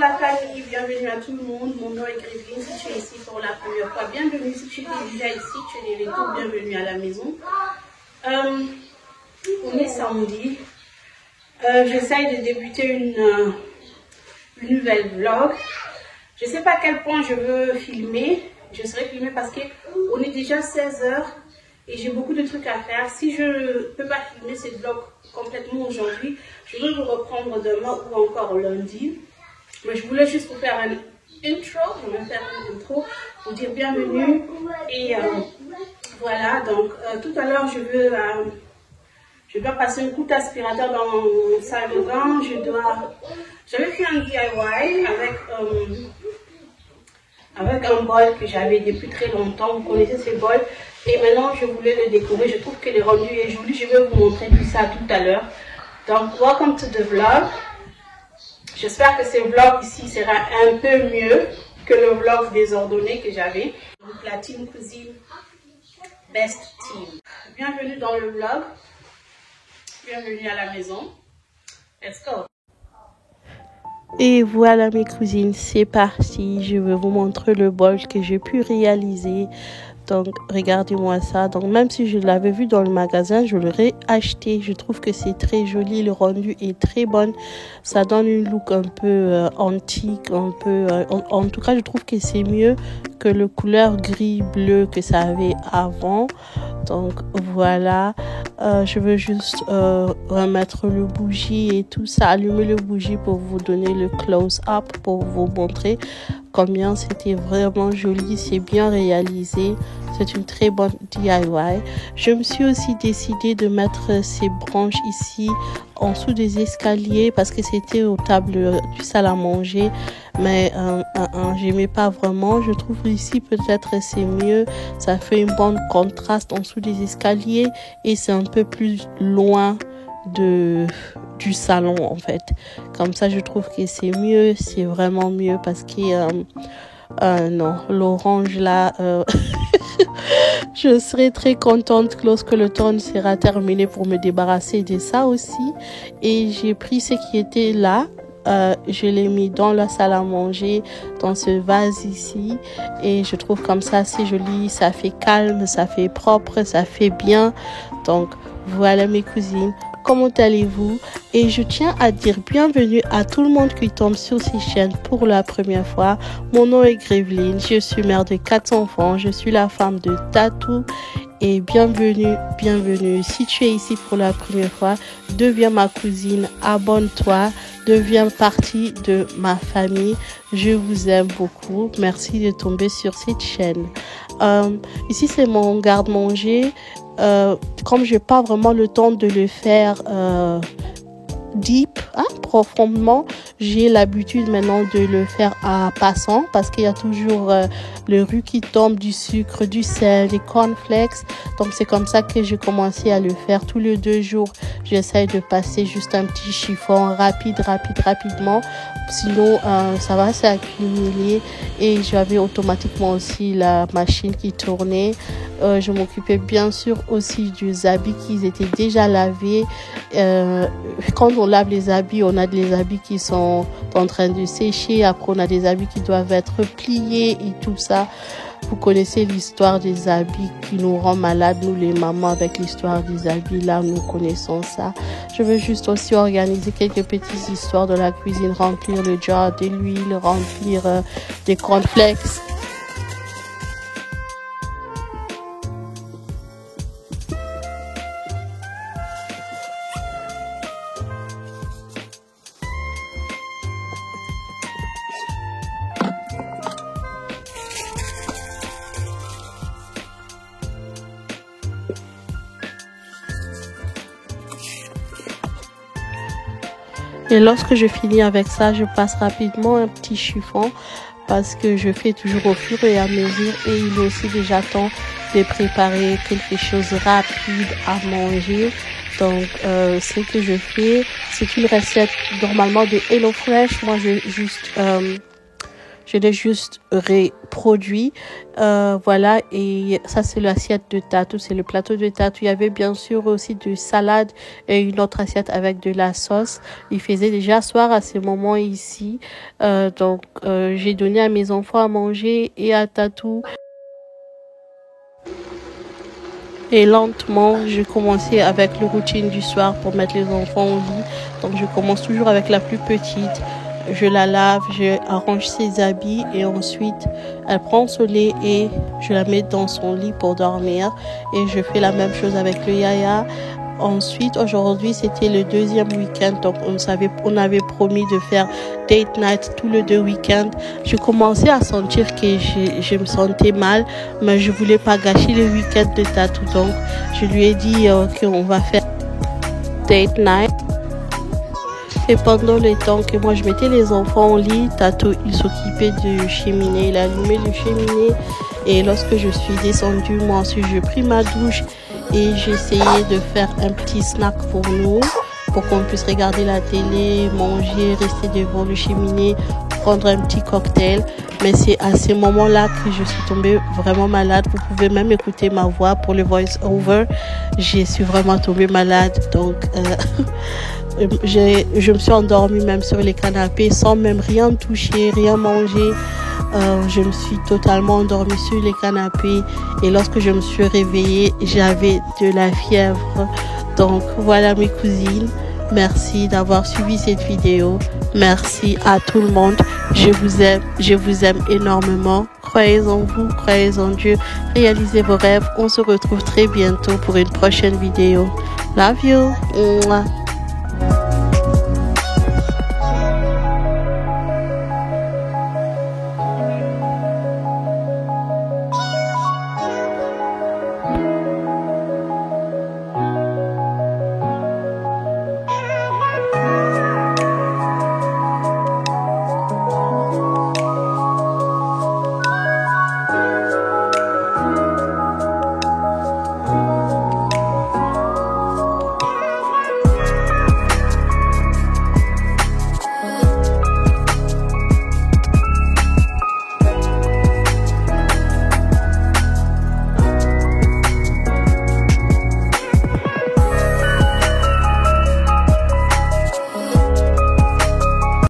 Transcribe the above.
la famille, bienvenue à tout le monde. Mon nom est Grévine, si tu es ici pour la première fois, bienvenue. Si tu es déjà ici, tu es de retour, bienvenue à la maison. On est samedi. J'essaye de débuter une nouvelle vlog. Je ne sais pas à quel point je veux filmer. Je serai filmée parce qu'on est déjà 16 h et j'ai beaucoup de trucs à faire. Si je ne peux pas filmer cette vlog complètement aujourd'hui, je vais vous reprendre demain ou encore lundi. Mais je voulais juste vous faire un intro. Je vais faire une intro, vous dire bienvenue. Et voilà, donc tout à l'heure, je dois passer un coup d'aspirateur dans mon salle de bain. J'avais fait un DIY avec un bol que j'avais depuis très longtemps. Vous connaissez ces bols. Et maintenant, je voulais le décorer. Je trouve que le rendu est joli. Je vais vous montrer tout ça tout à l'heure. Donc, welcome to the vlog. J'espère que ce vlog ici sera un peu mieux que le vlog désordonné que j'avais. Donc, la team cuisine, best team. Bienvenue dans le vlog. Bienvenue à la maison. Let's go. Et voilà mes cousines, c'est parti. Je vais vous montrer le bol que j'ai pu réaliser. Donc, regardez-moi ça. Donc, même si je l'avais vu dans le magasin, je l'aurais acheté. Je trouve que c'est très joli. Le rendu est très bon. Ça donne une look un peu antique, un peu... en tout cas, je trouve que c'est mieux que le couleur gris-bleu que ça avait avant. Donc, voilà. Je veux juste remettre le bougie et tout ça. Allumer le bougie pour vous donner le close-up, pour vous montrer combien c'était vraiment joli. C'est bien réalisé. C'est une très bonne DIY. Je me suis aussi décidée de mettre ces branches ici en dessous des escaliers parce que c'était aux tables du salle à manger. Mais j'aimais pas vraiment. Je trouve ici peut-être c'est mieux. Ça fait un bon contraste en dessous des escaliers et c'est un peu plus loin du salon en fait. Comme ça je trouve que c'est mieux. C'est vraiment mieux parce que non, l'orange là je serai très contente lorsque le temps sera terminé pour me débarrasser de ça aussi. Et j'ai pris ce qui était là. Je l'ai mis dans la salle à manger, dans ce vase ici. Et je trouve comme ça c'est joli. Ça fait calme, ça fait propre, ça fait bien. Donc voilà mes cousines. Comment allez-vous? Et je tiens à dire bienvenue à tout le monde qui tombe sur ces chaînes pour la première fois. Mon nom est Grévine, je suis mère de 4 enfants, je suis la femme de Tatou. Et bienvenue, bienvenue. Si tu es ici pour la première fois, deviens ma cousine, abonne-toi, deviens partie de ma famille. Je vous aime beaucoup. Merci de tomber sur cette chaîne. Ici, c'est mon garde-manger. Comme je n'ai pas vraiment le temps de le faire deep, profondément, j'ai l'habitude maintenant de le faire à passant parce qu'il y a toujours le riz qui tombe, du sucre, du sel, des cornflakes. Donc c'est comme ça que j'ai commencé à le faire. Tous les 2 jours, j'essaye de passer juste un petit chiffon rapidement. Sinon, ça va s'accumuler. Et j'avais automatiquement aussi la machine qui tournait. Je m'occupais bien sûr aussi des habits qui étaient déjà lavés. Quand on lave les habits, on a des habits qui sont en train de sécher. Après, on a des habits qui doivent être pliés et tout ça. Vous connaissez l'histoire des habits qui nous rend malades, nous les mamans, avec l'histoire des habits. Là, nous connaissons ça. Je veux juste aussi organiser quelques petites histoires de la cuisine, remplir le jar de l'huile, remplir des cornflakes. Et lorsque je finis avec ça, je passe rapidement un petit chiffon parce que je fais toujours au fur et à mesure et il est aussi déjà temps de préparer quelque chose rapide à manger. Donc, ce que je fais, c'est une recette normalement de HelloFresh. Moi, Je l'ai juste reproduit. Voilà, et ça c'est l'assiette de Tatou, c'est le plateau de Tatou. Il y avait bien sûr aussi de salade et une autre assiette avec de la sauce. Il faisait déjà soir à ce moment ici. Donc j'ai donné à mes enfants à manger et à Tatou. Et lentement, je commençais avec le routine du soir pour mettre les enfants au lit. Donc je commence toujours avec la plus petite. Je la lave, je arrange ses habits et ensuite elle prend son lait et je la mets dans son lit pour dormir. Et je fais la même chose avec le yaya. Ensuite, aujourd'hui, c'était le deuxième week-end, donc on avait promis de faire date night tous les 2 week-ends. Je commençais à sentir que je me sentais mal, mais je voulais pas gâcher le week-end de Tatou, donc je lui ai dit qu'on va faire date night. Et pendant le temps que moi je mettais les enfants au lit, Tatou il s'occupait de cheminée, il allumait le cheminée. Et lorsque je suis descendue, moi ensuite j'ai pris ma douche et j'ai essayé de faire un petit snack pour nous, pour qu'on puisse regarder la télé, manger, rester devant le cheminée, prendre un petit cocktail. Mais c'est à ce moment-là que je suis tombée vraiment malade. Vous pouvez même écouter ma voix pour le voice-over. Je suis vraiment tombée malade, donc je me suis endormie même sur les canapés sans même rien toucher, rien manger. Je me suis totalement endormie sur les canapés et lorsque je me suis réveillée, j'avais de la fièvre. Donc voilà mes cousines, merci d'avoir suivi cette vidéo. Merci à tout le monde. Je vous aime énormément. Croyez en vous, croyez en Dieu, réalisez vos rêves. On se retrouve très bientôt pour une prochaine vidéo. Love you. Mouah.